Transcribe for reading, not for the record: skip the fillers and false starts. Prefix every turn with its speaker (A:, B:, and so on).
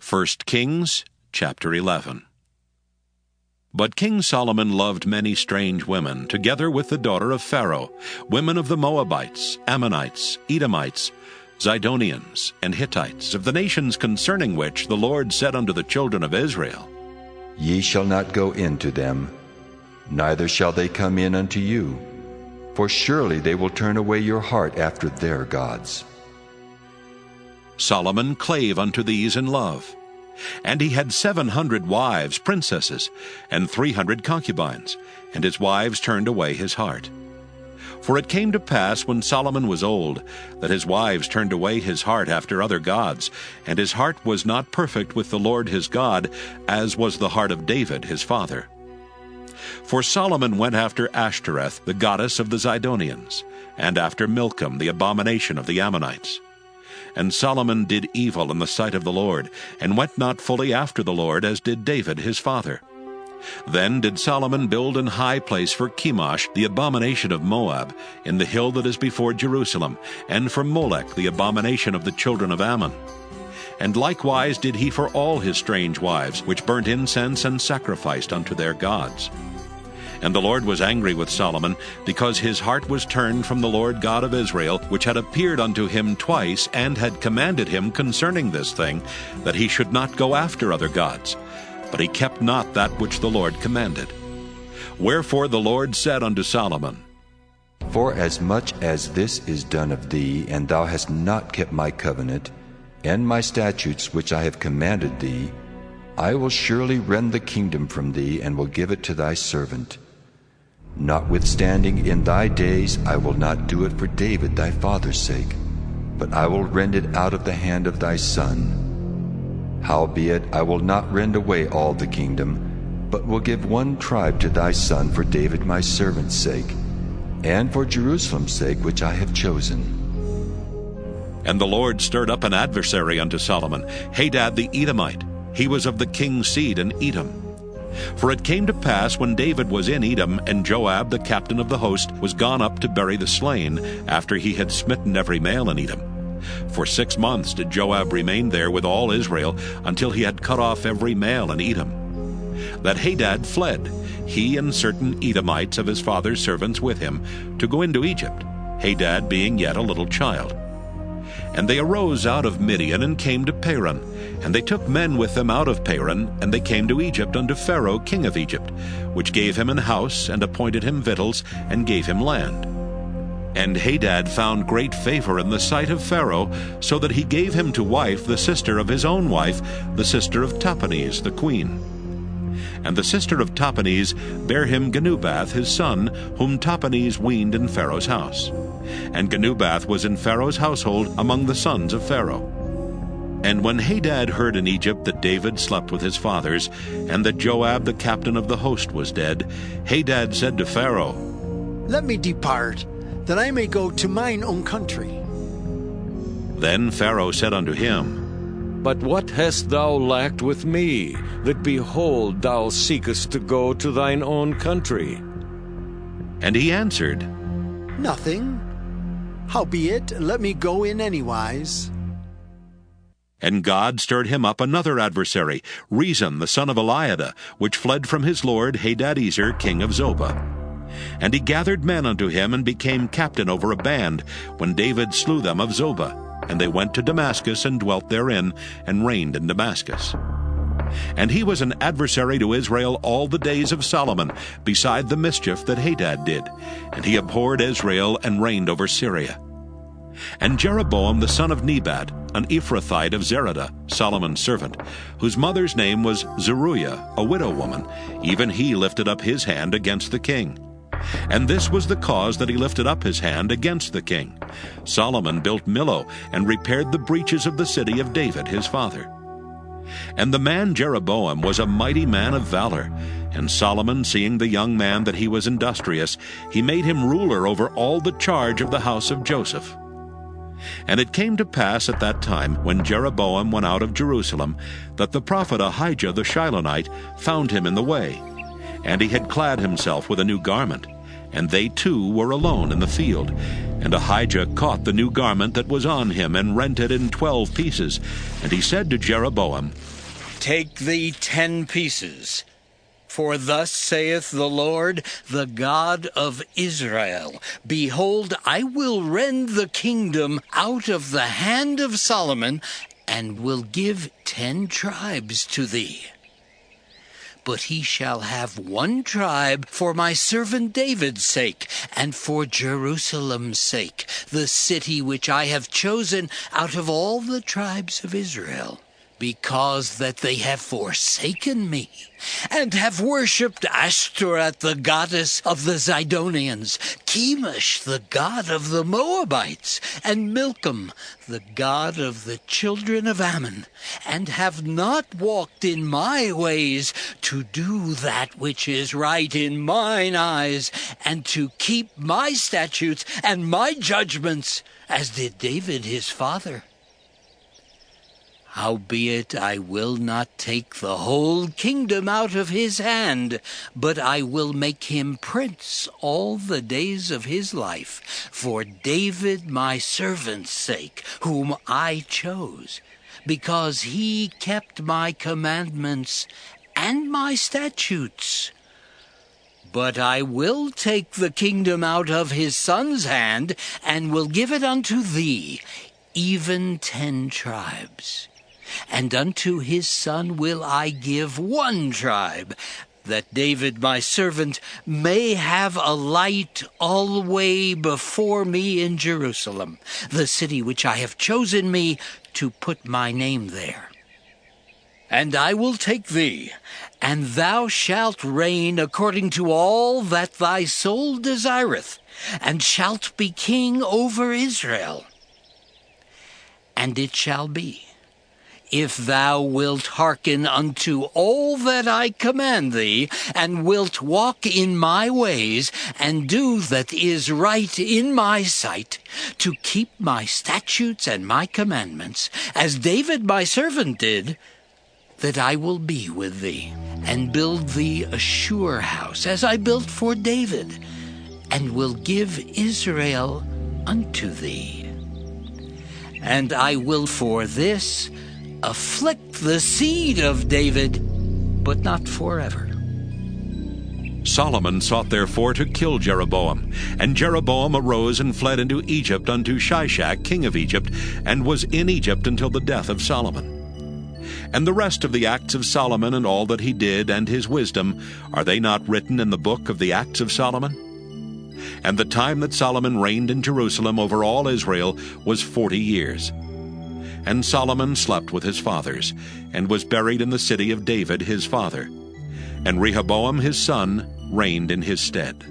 A: 1 Kings chapter 11. But King Solomon loved many strange women, together with the daughter of Pharaoh, women of the Moabites, Ammonites, Edomites, Zidonians, and Hittites, of the nations concerning which the Lord said unto the children of Israel,
B: Ye shall not go in to them, neither shall they come in unto you, for surely they will turn away your heart after their gods.
A: Solomon clave unto these in love. And he had 700 wives, princesses, and 300 concubines, and his wives turned away his heart. For it came to pass, when Solomon was old, that his wives turned away his heart after other gods, and his heart was not perfect with the Lord his God, as was the heart of David his father. For Solomon went after Ashtoreth, the goddess of the Zidonians, and after Milcom, the abomination of the Ammonites. And Solomon did evil in the sight of the Lord, and went not fully after the Lord, as did David his father. Then did Solomon build an high place for Chemosh, the abomination of Moab, in the hill that is before Jerusalem, and for Molech, the abomination of the children of Ammon. And likewise did he for all his strange wives, which burnt incense and sacrificed unto their gods. And the Lord was angry with Solomon, because his heart was turned from the Lord God of Israel, which had appeared unto him twice, and had commanded him concerning this thing, that he should not go after other gods. But he kept not that which the Lord commanded. Wherefore the Lord said unto Solomon,
B: For as much as this is done of thee, and thou hast not kept my covenant, and my statutes which I have commanded thee, I will surely rend the kingdom from thee, and will give it to thy servant. Notwithstanding, in thy days I will not do it for David thy father's sake, but I will rend it out of the hand of thy son. Howbeit I will not rend away all the kingdom, but will give one tribe to thy son for David my servant's sake, and for Jerusalem's sake which I have chosen.
A: And the Lord stirred up an adversary unto Solomon, Hadad the Edomite. He was of the king's seed in Edom. For it came to pass, when David was in Edom, and Joab the captain of the host was gone up to bury the slain, after he had smitten every male in Edom. For 6 months did Joab remain there with all Israel, until he had cut off every male in Edom. That Hadad fled, he and certain Edomites of his father's servants with him, to go into Egypt, Hadad being yet a little child. And they arose out of Midian, and came to Paran. And they took men with them out of Paran, and they came to Egypt unto Pharaoh king of Egypt, which gave him an house, and appointed him victuals, and gave him land. And Hadad found great favor in the sight of Pharaoh, so that he gave him to wife the sister of his own wife, the sister of Tahpenes the queen. And the sister of Tahpenes bare him Genubath his son, whom Tahpenes weaned in Pharaoh's house. And Genubath was in Pharaoh's household among the sons of Pharaoh. And when Hadad heard in Egypt that David slept with his fathers, and that Joab the captain of the host was dead, Hadad said to Pharaoh,
C: Let me depart, that I may go to mine own country.
A: Then Pharaoh said unto him,
D: But what hast thou lacked with me, that behold thou seekest to go to thine own country?
A: And he answered,
C: Nothing. Howbeit, let me go in anywise.
A: And God stirred him up another adversary, Rezon the son of Eliada, which fled from his lord Hadadezer king of Zobah. And he gathered men unto him, and became captain over a band, when David slew them of Zobah. And they went to Damascus, and dwelt therein, and reigned in Damascus. And he was an adversary to Israel all the days of Solomon, beside the mischief that Hadad did. And he abhorred Israel, and reigned over Syria. And Jeroboam the son of Nebat, an Ephrathite of Zeradah, Solomon's servant, whose mother's name was Zeruiah, a widow woman, even he lifted up his hand against the king. And this was the cause that he lifted up his hand against the king. Solomon built Millo, and repaired the breaches of the city of David his father. And the man Jeroboam was a mighty man of valor. And Solomon, seeing the young man that he was industrious, he made him ruler over all the charge of the house of Joseph. And it came to pass at that time, when Jeroboam went out of Jerusalem, that the prophet Ahijah the Shilonite found him in the way. And he had clad himself with a new garment, and they two were alone in the field. And Ahijah caught the new garment that was on him, and rent it in 12 pieces. And he said to Jeroboam,
E: Take thee 10 pieces. For thus saith the Lord, the God of Israel, Behold, I will rend the kingdom out of the hand of Solomon, and will give 10 tribes to thee. But he shall have 1 tribe for my servant David's sake, and for Jerusalem's sake, the city which I have chosen out of all the tribes of Israel. Because that they have forsaken me, and have worshipped Ashtoreth, the goddess of the Zidonians, Chemosh, the god of the Moabites, and Milcom, the god of the children of Ammon, and have not walked in my ways, to do that which is right in mine eyes, and to keep my statutes and my judgments, as did David his father. Howbeit I will not take the whole kingdom out of his hand, but I will make him prince all the days of his life, for David my servant's sake, whom I chose, because he kept my commandments and my statutes. But I will take the kingdom out of his son's hand, and will give it unto thee, even 10 tribes. And unto his son will I give 1 tribe, that David my servant may have a light alway before me in Jerusalem, the city which I have chosen me to put my name there. And I will take thee, and thou shalt reign according to all that thy soul desireth, and shalt be king over Israel. And it shall be, if thou wilt hearken unto all that I command thee, and wilt walk in my ways, and do that is right in my sight, to keep my statutes and my commandments, as David my servant did, that I will be with thee, and build thee a sure house, as I built for David, and will give Israel unto thee. And I will for this afflict the seed of David, but not forever.
A: Solomon sought therefore to kill Jeroboam. And Jeroboam arose and fled into Egypt unto Shishak king of Egypt, and was in Egypt until the death of Solomon. And the rest of the acts of Solomon, and all that he did, and his wisdom, are they not written in the book of the acts of Solomon? And the time that Solomon reigned in Jerusalem over all Israel was 40 years. And Solomon slept with his fathers, and was buried in the city of David his father. And Rehoboam his son reigned in his stead.